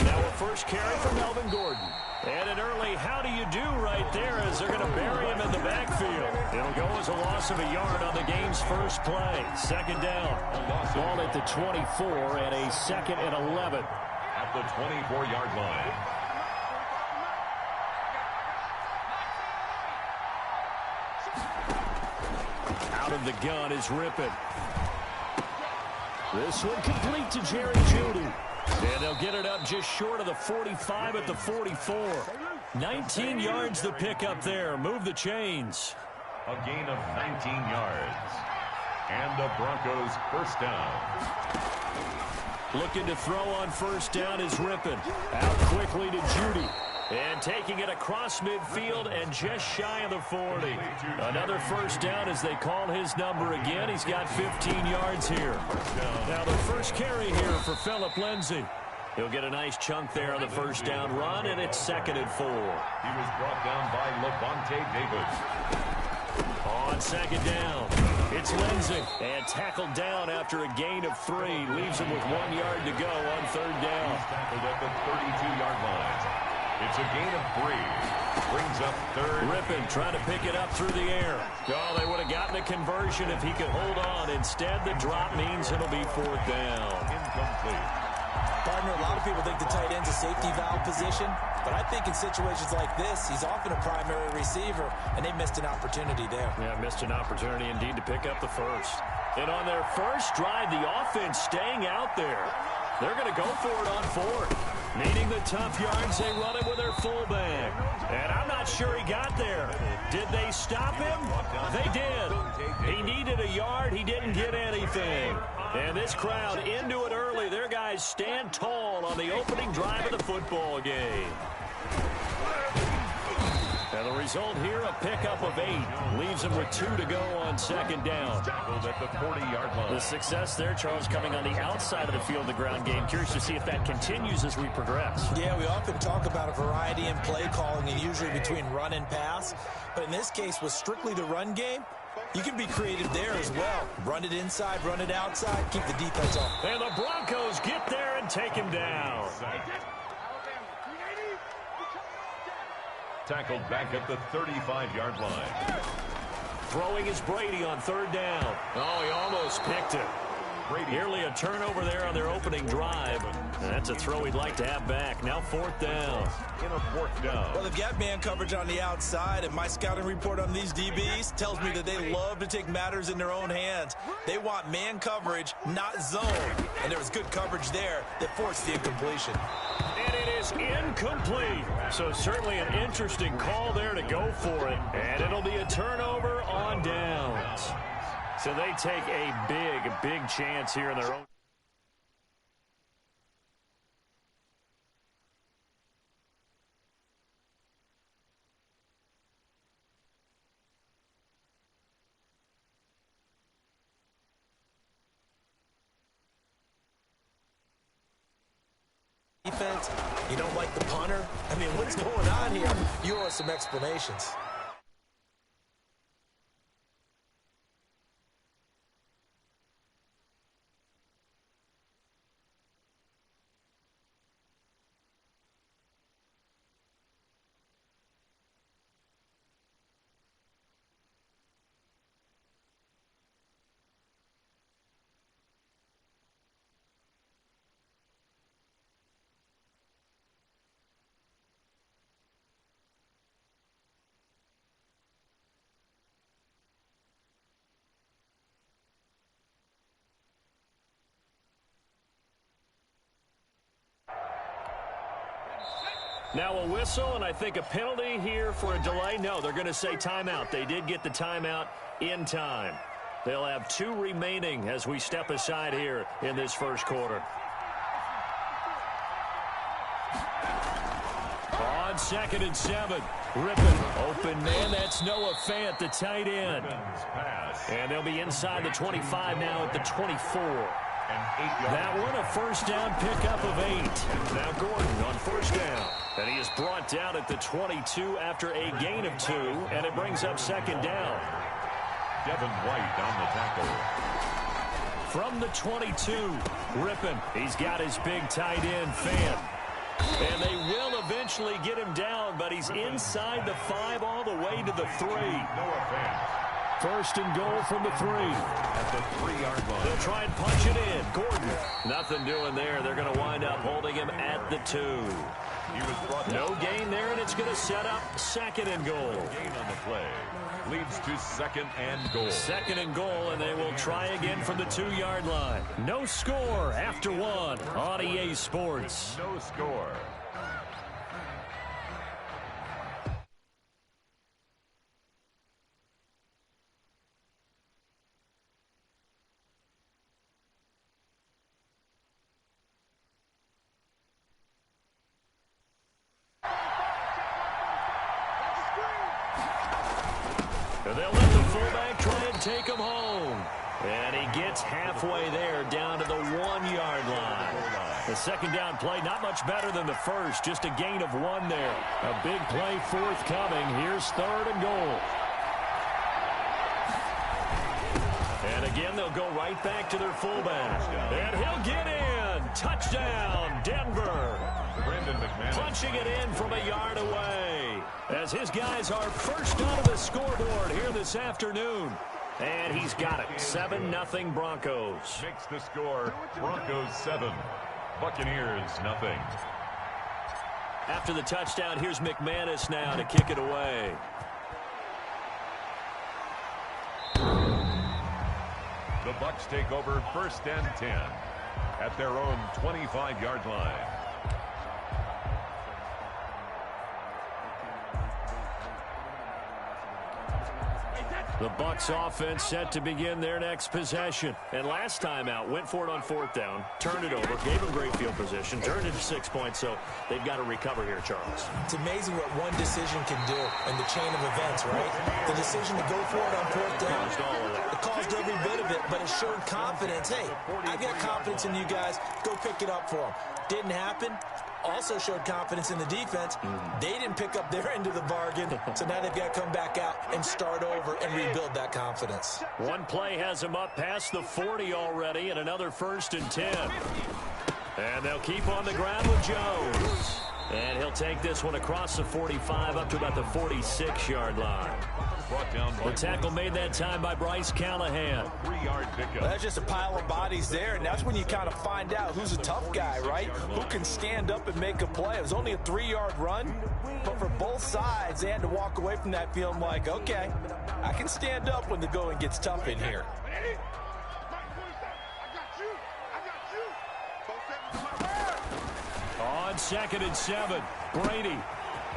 Now a first carry for Melvin Gordon. And an early how do you do right there as they're going to bury him in the backfield. It'll go as a loss of a yard on the game's first play. Second down. Ball at the 24 and a 2nd and 11. At the 24-yard line. Out of the gun is Rippon. This one complete to Jerry Jeudy. And they'll get it up just short of the 45 at the 44. 19 yards the pick up there. Move the chains. A gain of 19 yards. And the Broncos first down. Looking to throw on first down is Rippon. Out quickly to Jeudy. And taking it across midfield and just shy of the 40. Another first down as they call his number again. He's got 15 yards here. Now the first carry here for Phillip Lindsay. He'll get a nice chunk there on the first down run, and it's 2nd and 4. He was brought down by Levante David. On 2nd down, it's Lindsay. And tackled down after a gain of 3. Leaves him with 1 yard to go on 3rd down. He's tackled at the 32-yard line. It's a gain of 3. Brings up 3rd. Rippon trying to pick it up through the air. Oh, they would have gotten a conversion if he could hold on. Instead, the drop means it'll be 4th down. Incomplete. Partner, a lot of people think the tight end's a safety valve position, but I think in situations like this, he's often a primary receiver, and they missed an opportunity there. Yeah, missed an opportunity indeed to pick up the first. And on their first drive, the offense staying out there. They're going to go for it on 4th. Needing the tough yards, they run it with their fullback. And I'm not sure he got there. Did they stop him? They did. He needed a yard. He didn't get anything. And this crowd into it early. Their guys stand tall on the opening drive of the football game. And the result here, a pickup of 8. Leaves him with 2 to go on 2nd down. Tackled at the 40-yard line. The success there, Charles, coming on the outside of the field, the ground game. Curious to see if that continues as we progress. Yeah, we often talk about a variety in play calling and usually between run and pass. But in this case, with strictly the run game, you can be creative there as well. Run it inside, run it outside, keep the defense off. And the Broncos get there and take him down. Tackled back at the 35-yard line. Throwing is Brady on 3rd down. Oh, he almost picked it. Nearly a turnover there on their opening drive. And that's a throw he'd like to have back. Now 4th down. In a 4th down. Well, they've got man coverage on the outside, and my scouting report on these DBs tells me that they love to take matters in their own hands. They want man coverage, not zone. And there was good coverage there that forced the incompletion. And it is incomplete. So certainly an interesting call there to go for it. And it'll be a turnover on downs. So they take a big chance here in their own. Defense, you don't like the punter? I mean, what's going on here? You owe us some explanations. Now a whistle, and I think a penalty here for a delay. No, they're going to say timeout. They did get the timeout in time. They'll have 2 remaining as we step aside here in this first quarter. On 2nd and 7. Rippon, open man. That's Noah Fant, the tight end. And they'll be inside the 25 now at the 24. That one a first down pickup of 8. Now Gordon on first down. And he is brought down at the 22 after a gain of 2. And it brings up 2nd down. Devin White on the tackle. from the 22. Ripping. He's got his big tight end fan. And they will eventually get him down, but he's inside the 5 all the way to the 3. No offense. First and goal from the 3. At the 3-yard line. They'll try and punch it in. Gordon, nothing doing there. They're going to wind up holding him at the 2. He was brought No gain there, and it's going to set up second and goal. Gain on the play. Leads to second and goal. Second and goal, and they will try again from the 2-yard line. No score after 1 on EA Sports. No score. They'll let the fullback try and take him home. And he gets halfway there down to the 1-yard line. The second down play, not much better than the first, just a gain of 1 there. A big play forthcoming. Here's third and goal. And again, they'll go right back to their fullback. And he'll get in. Touchdown, Denver. Punching it in from a yard away. As his guys are first onto the scoreboard here this afternoon. And he's got it. 7-0 Broncos. Makes the score. Broncos 7. Buccaneers nothing. After the touchdown, here's McManus now to kick it away. The Bucs take over first and 10 at their own 25-yard line. The Bucs offense set to begin their next possession. And last time out, went for it on 4th down, turned it over, gave them great field position, turned it to 6 points, so they've got to recover here, Charles. It's amazing what one decision can do in the chain of events, right? The decision to go for it on 4th down, it caused every bit of it, but it showed confidence. Hey, I've got confidence in you guys. Go pick it up for them. Didn't happen. Also showed confidence in the defense. They didn't pick up their end of the bargain, so now they've got to come back out and start over and rebuild that confidence. One play has them up past the 40 already, and another first and 10. And they'll keep on the ground with Jones. And he'll take this one across the 45 up to about the 46-yard line. The tackle made that time by Bryce Callahan. 3-yard pickup. That's just a pile of bodies there, and that's when you kind of find out who's a tough guy, right? Who can stand up and make a play. It was only a 3-yard run, but for both sides, they had to walk away from that feeling like, okay, I can stand up when the going gets tough in here. On 2nd and 7, Brady.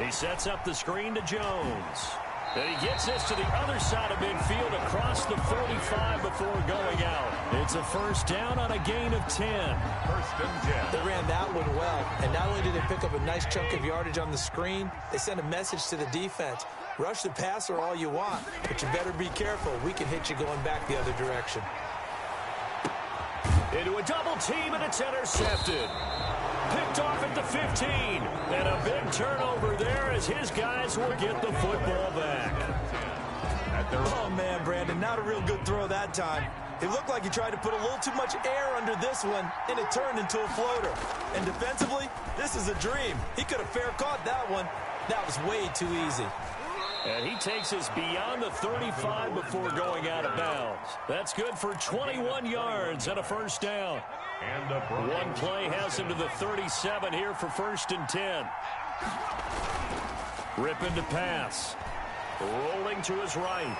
He sets up the screen to Jones. And he gets this to the other side of midfield across the 45 before going out. It's a first down on a gain of 10. First and 10. They ran that one well, and not only did they pick up a nice chunk of yardage on the screen, they sent a message to the defense. Rush the passer all you want, but you better be careful. We can hit you going back the other direction. Into a double team, and it's intercepted. Picked off at the 15. And a big turnover there as his guys will get the football back. Oh, man, Brandon, not a real good throw that time. It looked like he tried to put a little too much air under this one, and it turned into a floater. And defensively, this is a dream. He could have fair caught that one. That was way too easy. And he takes us beyond the 35 before going out of bounds. That's good for 21 yards and a first down. And one play has him to the 37 here for first and 10. Ripping to pass. Rolling to his right.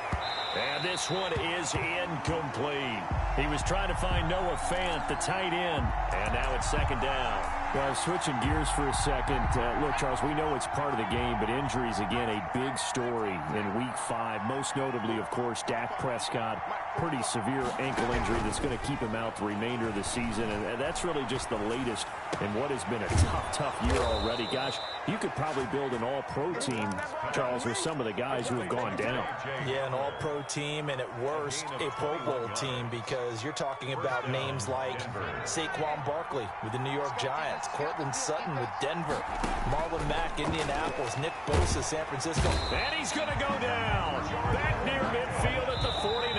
And this one is incomplete. He was trying to find Noah Fant, the tight end. And now it's second down. Well, switching gears for a second. Look, Charles, we know it's part of the game, but injuries, again, a big story in Week 5. Most notably, of course, Dak Prescott. Pretty severe ankle injury that's going to keep him out the remainder of the season. And that's really just the latest in what has been a tough year already. Gosh, you could probably build an all-pro team, Charles, with some of the guys who have gone down. Yeah, an all-pro team, and at worst, a Pro Bowl team, because you're talking about names like Saquon Barkley with the New York Giants, Cortland Sutton with Denver, Marlon Mack, Indianapolis, Nick Bosa, San Francisco. And he's going to go down. Back near midfield at the 49.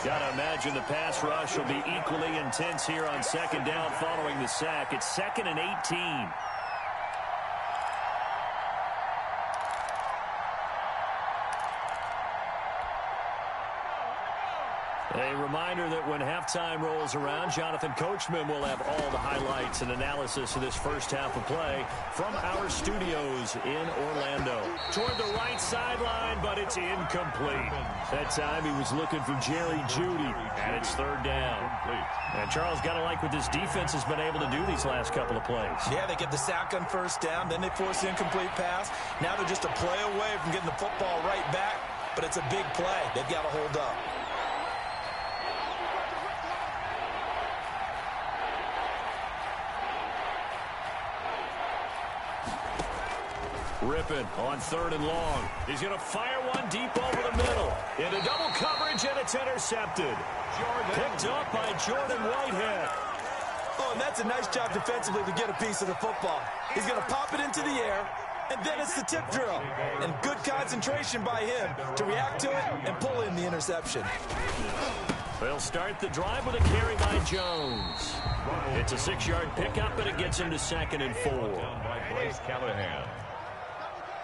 Got to imagine imagine the pass rush will be equally intense here on second down following the sack. It's 2nd and 18. A reminder that when halftime rolls around, Jonathan Coachman will have all the highlights and analysis of this first half of play from our studios in Orlando. Toward the right sideline, but it's incomplete. That time he was looking for Jerry Jeudy, and it's 3rd down. And Charles, got to like what this defense has been able to do these last couple of plays. Yeah, they get the sack on 1st down, then they force the incomplete pass. Now they're just a play away from getting the football right back, but it's a big play. They've got to hold up. Rippon on 3rd and long. He's going to fire one deep over the middle. Into double coverage, and it's intercepted. Picked up by Jordan Whitehead. Oh, and that's a nice job defensively to get a piece of the football. He's going to pop it into the air, and then it's the tip drill. And good concentration by him to react to it and pull in the interception. They'll start the drive with a carry by Jones. It's a 6-yard pickup, and it gets him to 2nd and 4. By Bryce Callahan.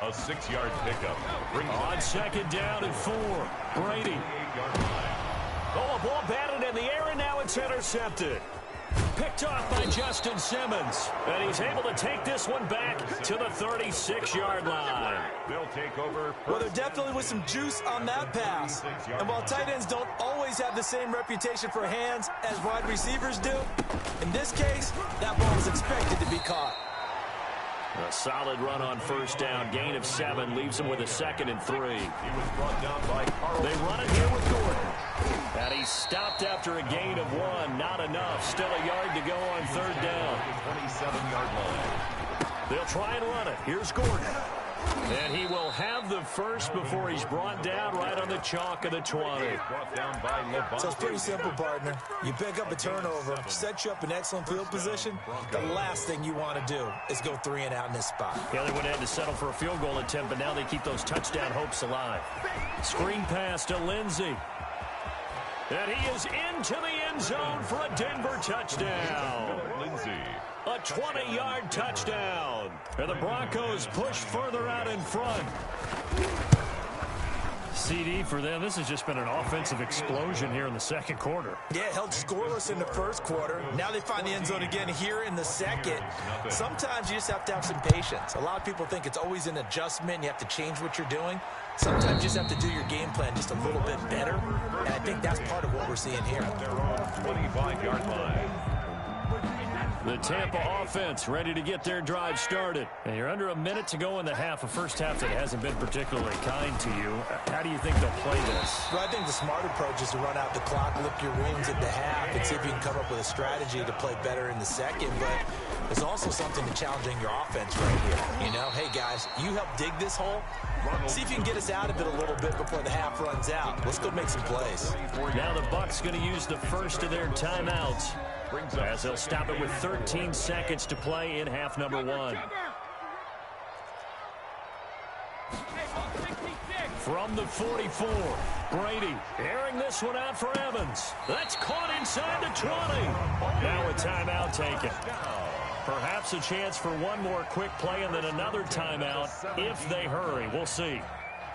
A 6-yard pickup. On 2nd down and 4. Brady. Oh, a ball batted in the air, and now it's intercepted. Picked off by Justin Simmons. And he's able to take this one back to the 36-yard line. They'll take over. Well, there definitely was some juice on that pass. And while tight ends don't always have the same reputation for hands as wide receivers do, in this case, that ball was expected to be caught. A solid run on 1st down. Gain of 7 leaves him with a 2nd and 3. He was brought down by Carl. They run it here with Gordon. And he's stopped after a gain of 1. Not enough. Still a yard to go on 3rd down. 27-yard line. They'll try and run it. Here's Gordon. And he will have the first before he's brought down right on the chalk of the 20. Brought down by LeVante. So it's pretty simple, partner. You pick up a turnover, set you up in excellent field position. The last thing you want to do is go 3 and out in this spot. Yeah, they would have had to settle for a field goal attempt, but now they keep those touchdown hopes alive. Screen pass to Lindsey. And he is into the end zone for a Denver touchdown. Lindsey. A 20-yard touchdown. And the Broncos push further out in front. CD for them. This has just been an offensive explosion here in the 2nd quarter. Yeah, held scoreless in the 1st quarter. Now they find the end zone again here in the 2nd. Sometimes you just have to have some patience. A lot of people think it's always an adjustment. You have to change what you're doing. Sometimes you just have to do your game plan just a little bit better. And I think that's part of what we're seeing here. They're on 25-yard line. The Tampa offense ready to get their drive started. And you're under a minute to go in the half, a first half that hasn't been particularly kind to you. How do you think they'll play this? Well, I think the smart approach is to run out the clock, lick your wounds at the half, and see if you can come up with a strategy to play better in the 2nd. But there's also something to challenging your offense right here. You know, hey, guys, you help dig this hole. See if you can get us out of it a little bit before the half runs out. Let's go make some plays. Now the Bucs going to use the first of their timeouts, as they'll stop it with 13 seconds to play in half number 1. From the 44, Brady airing this one out for Evans. That's caught inside the 20. Now a timeout taken. Perhaps a chance for one more quick play and then another timeout if they hurry. We'll see.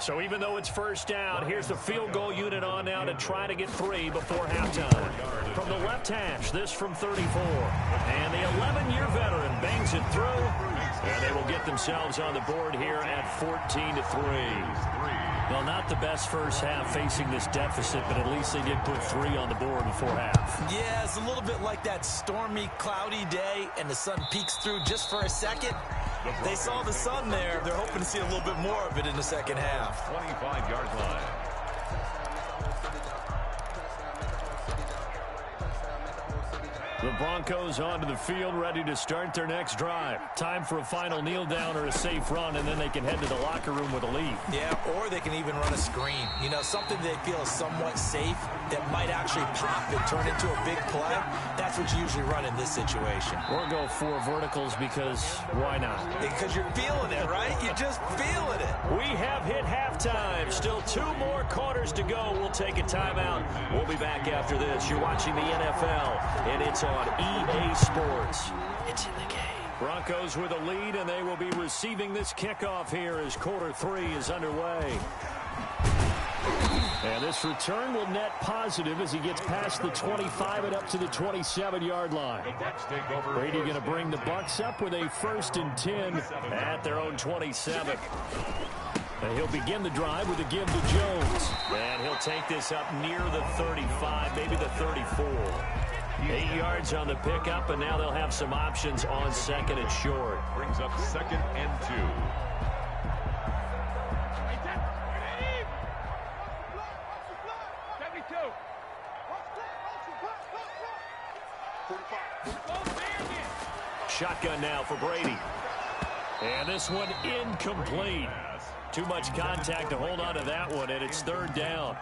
So even though it's first down, here's the field goal unit on now to try to get 3 before halftime. From the left hash, this from 34. And the 11-year veteran bangs it through. And they will get themselves on the board here at 14-3. Well, not the best first half facing this deficit, but at least they did put 3 on the board before half. Yeah, it's a little bit like that stormy, cloudy day, and the sun peeks through just for a second. They saw the sun there. They're hoping to see a little bit more of it in the second half. 25-yard line. The Broncos onto the field, ready to start their next drive. Time for a final kneel down or a safe run, and then they can head to the locker room with a lead. Yeah, or they can even run a screen. You know, something they feel is somewhat safe that might actually pop and turn into a big play, that's what you usually run in this situation. Or go 4 verticals because why not? Because you're feeling it, right? You're just feeling it. We have hit halftime. Still 2 more quarters to go. We'll take a timeout. We'll be back after this. You're watching the NFL, and it's on EA Sports. It's in the game. Broncos with a lead, and they will be receiving this kickoff here as quarter 3 is underway. And this return will net positive as he gets past the 25 and up to the 27-yard line. Brady going to bring the Bucs up with a 1st and 10 at their own 27. And he'll begin the drive with a give to Jones. And he'll take this up near the 35, maybe the 34. 8 yards on the pickup, and now they'll have some options on 2nd and short. Brings up 2nd and 2. Shotgun now for Brady. And this one incomplete. Too much contact to hold on to that one, and it's 3rd down.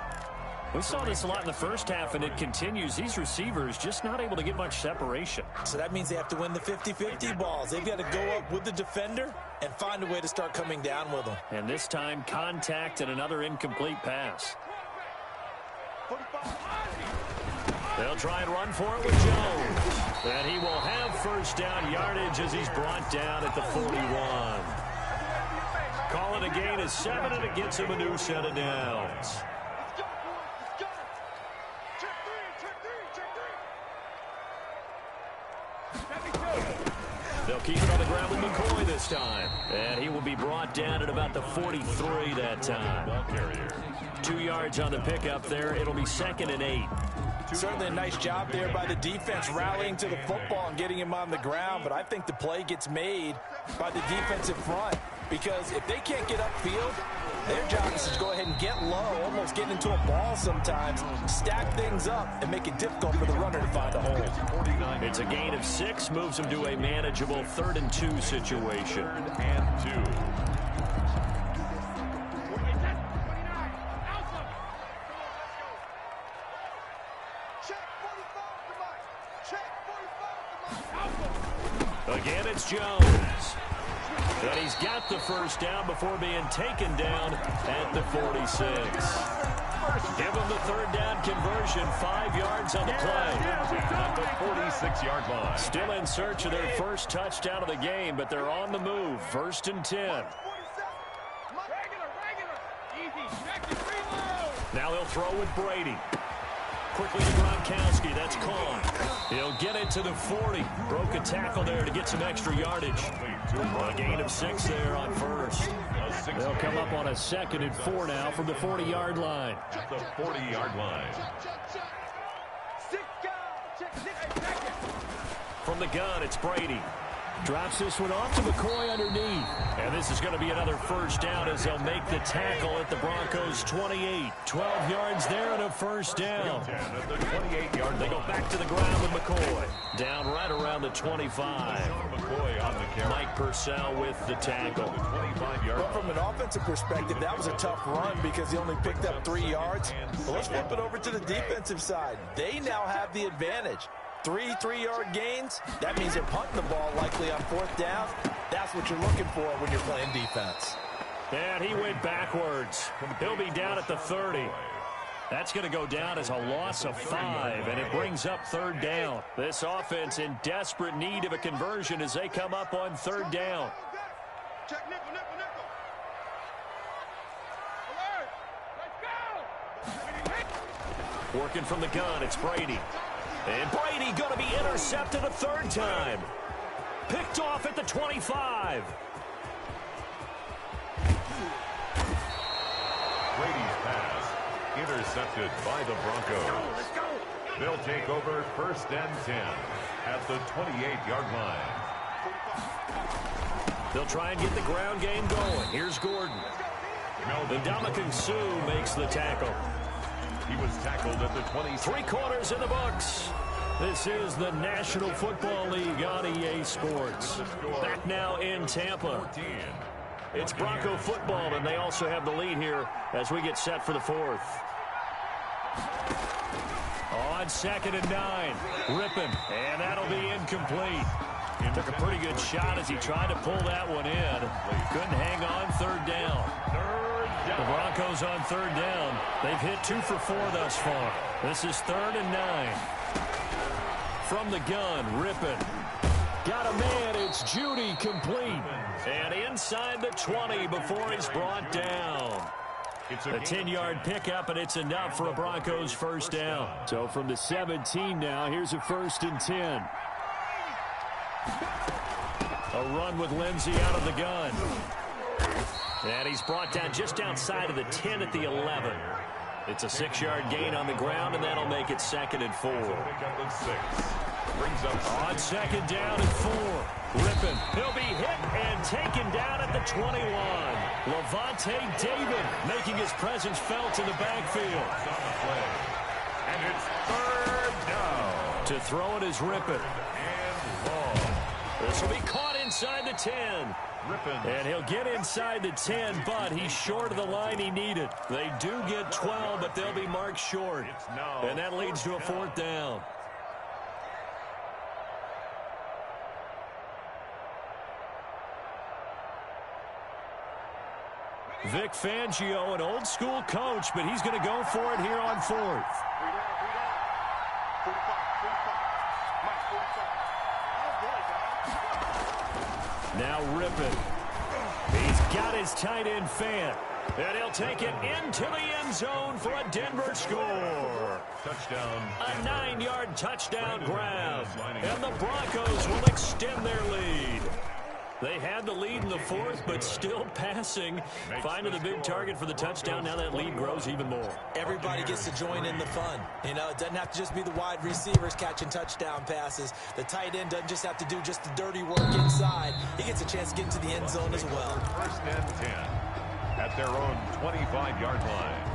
We saw this a lot in the first half, and it continues. These receivers just not able to get much separation. So that means they have to win the 50-50 balls. They've got to go up with the defender and find a way to start coming down with them. And this time, contact and another incomplete pass. They'll try and run for it with Jones. And he will have 1st down yardage as he's brought down at the 41. Call it a gain of 7, and it gets him a new set of downs. They'll keep it on the ground with McCoy this time. And he will be brought down at about the 43 that time. 2 yards on the pickup there. It'll be 2nd and 8. Certainly a nice job there by the defense rallying to the football and getting him on the ground, but I think the play gets made by the defensive front because if they can't get upfield, their job is to go ahead and get low, almost get into a ball sometimes, stack things up, and make it difficult for the runner to find a hole. It's a gain of 6, moves them to a manageable 3rd and 2 situation. 3rd and 2. Again, it's Jones. And he's got the 1st down before being taken down at the 46. Give him the 3rd down conversion, 5 yards on the play. At the 46-yard line. Still in search of their 1st touchdown of the game, but they're on the move. 1st and 10. Now they'll throw with Brady. Quickly to Gronkowski. That's caught. He'll get it to the 40. Broke a tackle there to get some extra yardage. A gain of 6 there on 1st. They'll come up on a 2nd and 4 now from the 40-yard line. At the 40-yard line. From the gun, it's Brady. Drops this one off to McCoy underneath. And this is going to be another 1st down as they'll make the tackle at the Broncos' 28. 12 yards there and a 1st down. At the 28-yard They go back to the ground with McCoy. Down right around the 25. McCoy on the carry. Mike Purcell with the tackle. The 25-yard But from an offensive perspective, that was a tough run because he only picked up 3 yards. But let's flip it over to the defensive side. They now have the advantage. 3 3-yard gains, that means they're punting the ball likely on 4th down. That's what you're looking for when you're playing defense. And he went backwards. He'll be down at the 30. That's going to go down as a loss of 5, and it brings up 3rd down. This offense in desperate need of a conversion as they come up on 3rd down. Check nickel, nickel, nickel. Alert. Let's go. Working from the gun, it's Brady. And Brady going to be intercepted a 3rd time. Picked off at the 25. Brady's pass intercepted by the Broncos. Let's go. They'll take over 1st and 10 at the 28-yard line. They'll try and get the ground game going. Here's Gordon. The Ndamukong Suh makes the tackle. He was tackled at the 20. 3 quarters in the books. This is the National Football League on EA Sports. Back now in Tampa. 14. It's Bronco football, and they also have the lead here as we get set for the 4th. on 2nd and 9. Ripping, and that'll be incomplete. Took a pretty good shot as he tried to pull that one in. Couldn't hang on 3rd down. The Broncos on 3rd down. They've hit 2 for 4 thus far. This is 3rd and 9. From the gun, Ripping. Got a man, it's Judy, complete. And inside the 20 before he's brought down. A 10-yard pickup, and it's enough for a Broncos first down. So from the 17 now, here's a 1st and 10. A run with Lindsey out of the gun. And he's brought down just outside of the 10 at the 11. It's a 6-yard gain on the ground, and that'll make it 2nd and 4. On 2nd down and 4. Ripping. He'll be hit and taken down at the 21. Levante David making his presence felt in the backfield. And it's 3rd down. To throw it is Ripping. And long. This will be caught inside the 10. And he'll get inside the 10, but he's short of the line he needed. They do get 12, but they'll be marked short. And that leads to a 4th down. Vic Fangio, an old-school coach, but he's going to go for it here on 4th. Now Ripping. He's got his tight end Fant. And he'll take it into the end zone for a Denver score. Touchdown. A 9-yard touchdown grab. And the Broncos will extend their lead. They had the lead in the 4th, but still passing. Finding the big target for the touchdown. Now that lead grows even more. Everybody gets to join in the fun. You know, it doesn't have to just be the wide receivers catching touchdown passes. The tight end doesn't just have to do just the dirty work inside. He gets a chance to get into the end zone as well. 1st and 10 at their own 25-yard line.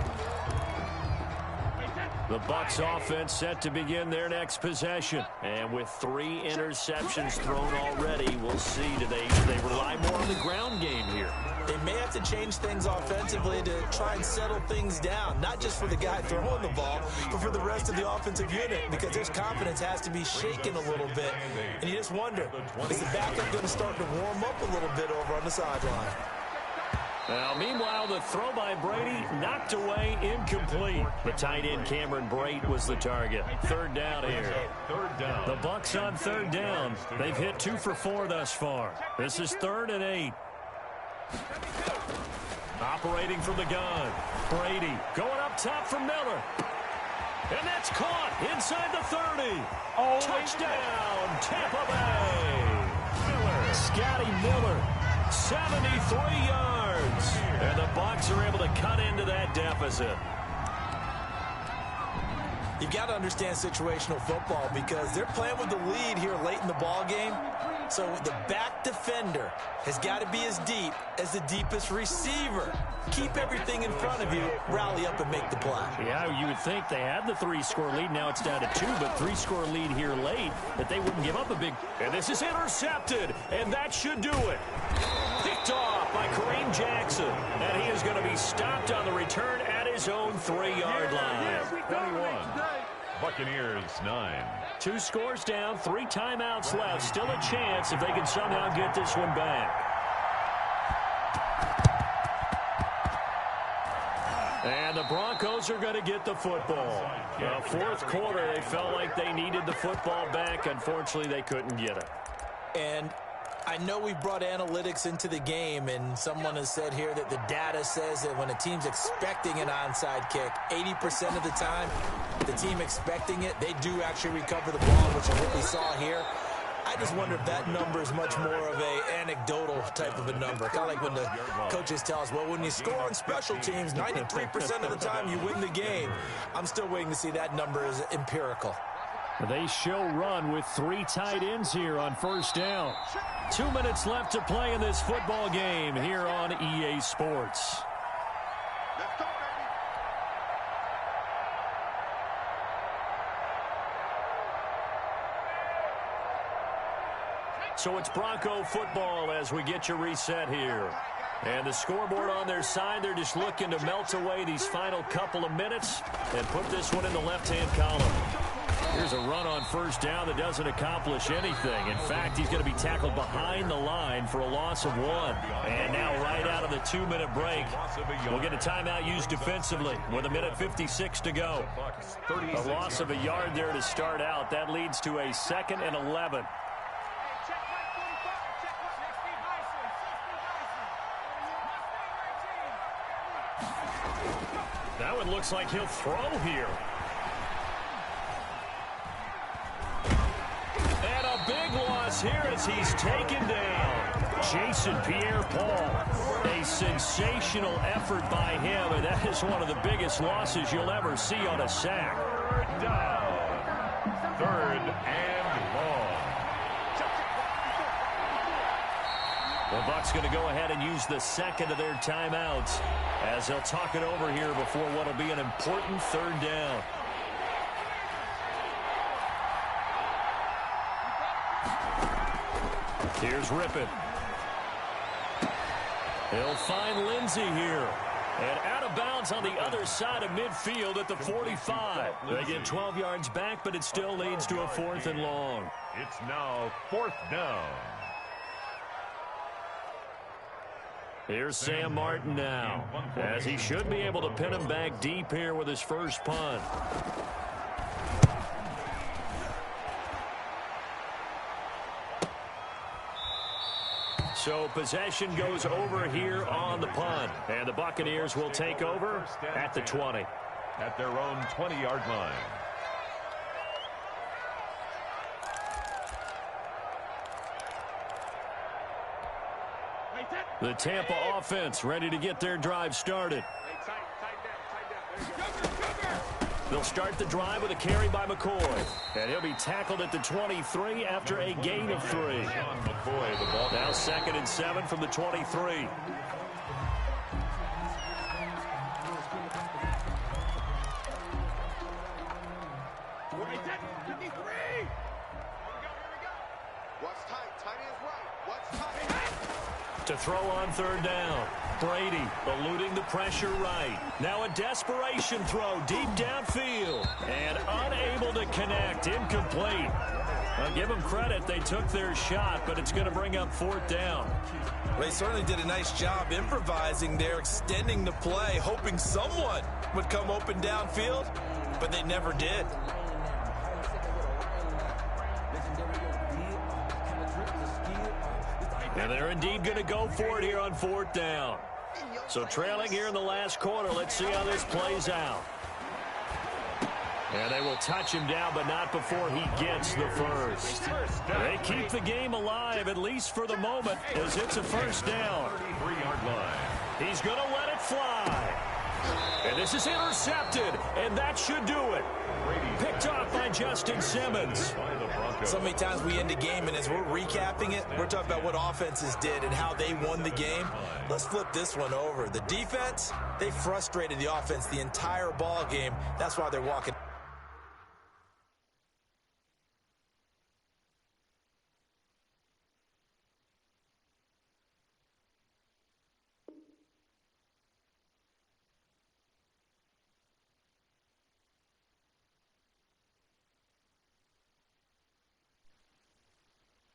The Bucs offense set to begin their next possession. And with 3 interceptions thrown already, we'll see. Do they rely more on the ground game here? They may have to change things offensively to try and settle things down, not just for the guy throwing the ball, but for the rest of the offensive unit, because their confidence has to be shaken a little bit. And you just wonder, is the backup going to start to warm up a little bit over on the sideline? Now, meanwhile, the throw by Brady knocked away, incomplete. The tight end Cameron Brate was the target. 3rd down here. 3rd down. The Bucs on 3rd down. They've hit 2 for 4 thus far. This is 3rd and 8. Operating from the gun. Brady going up top for Miller. And that's caught inside the 30. Oh, touchdown, Tampa Bay. Miller. Scotty Miller, 73 yards. And the Bucs are able to cut into that deficit. You've got to understand situational football because they're playing with the lead here late in the ball game. So the back defender has got to be as deep as the deepest receiver. Keep everything in front of you, rally up and make the play. Yeah, you would think they had the 3-score lead. Now it's down to 2, but 3-score lead here late that they wouldn't give up a big. And this is intercepted, and that should do it. Picked off by Kareem Jackson, and he is going to be stopped on the return at his own 3-yard line. 21. Buccaneers 9. 2 scores down, 3 timeouts left. Still a chance if they can somehow get this one back. And the Broncos are going to get the football. The 4th quarter, they felt like they needed the football back. Unfortunately, they couldn't get it. And I know we brought analytics into the game, and someone has said here that the data says that when a team's expecting an onside kick, 80% of the time, the team expecting it, they do actually recover the ball, which is what we saw here. I just wonder if that number is much more of a anecdotal type of a number. Kind of like when the coaches tell us, well, when you score on special teams, 93% of the time you win the game. I'm still waiting to see that number is empirical. They show run with 3 tight ends here on 1st down. 2 minutes left to play in this football game here on EA Sports. Let's go, baby. So it's Bronco football as we get you reset here. And the scoreboard on their side, they're just looking to melt away these final couple of minutes and put this one in the left-hand column. Here's a run on first down that doesn't accomplish anything. In fact, he's going to be tackled behind the line for a loss of 1. And now right out of the 2-minute break, we'll get a timeout used defensively with 1:56 to go. A loss of a yard there to start out. That leads to a 2nd and 11. That one looks like he'll throw here. And a big loss here as he's taken down. Jason Pierre-Paul. A sensational effort by him, and that is one of the biggest losses you'll ever see on a sack. 3rd down. 3rd and long. The Bucs going to go ahead and use the second of their timeouts as they'll talk it over here before what will be an important 3rd down. Here's Rippon. He'll find Lindsey here. And out of bounds on the other side of midfield at the 45. They get 12 yards back, but it still leads to a 4th and long. It's now 4th down. Here's Sam Martin now, as he should be able to pin him back deep here with his first punt. So possession goes over here on the punt. And the Buccaneers will take over at the 20. At their own 20-yard line. The Tampa offense ready to get their drive started. They'll start the drive with a carry by McCoy. And he'll be tackled at the 23 after a gain of 3. Now 2nd and 7 from the 23. To throw on 3rd down. Brady eluding the pressure right. Now a desperation throw deep downfield. And unable to connect. Incomplete. I'll give them credit. They took their shot, but it's going to bring up 4th down. They certainly did a nice job improvising there, extending the play, hoping someone would come open downfield, but they never did. And they're indeed going to go for it here on 4th down. So trailing here in the last quarter, let's see how this plays out. And they will touch him down, but not before he gets the first. They keep the game alive, at least for the moment, as it's a 1st down. 33-yard line. He's going to let it fly. And this is intercepted, and that should do it. Picked off by Justin Simmons. So many times we end a game, and as we're recapping it, we're talking about what offenses did and how they won the game. Let's flip this one over. The defense, they frustrated the offense the entire ball game. That's why they're walking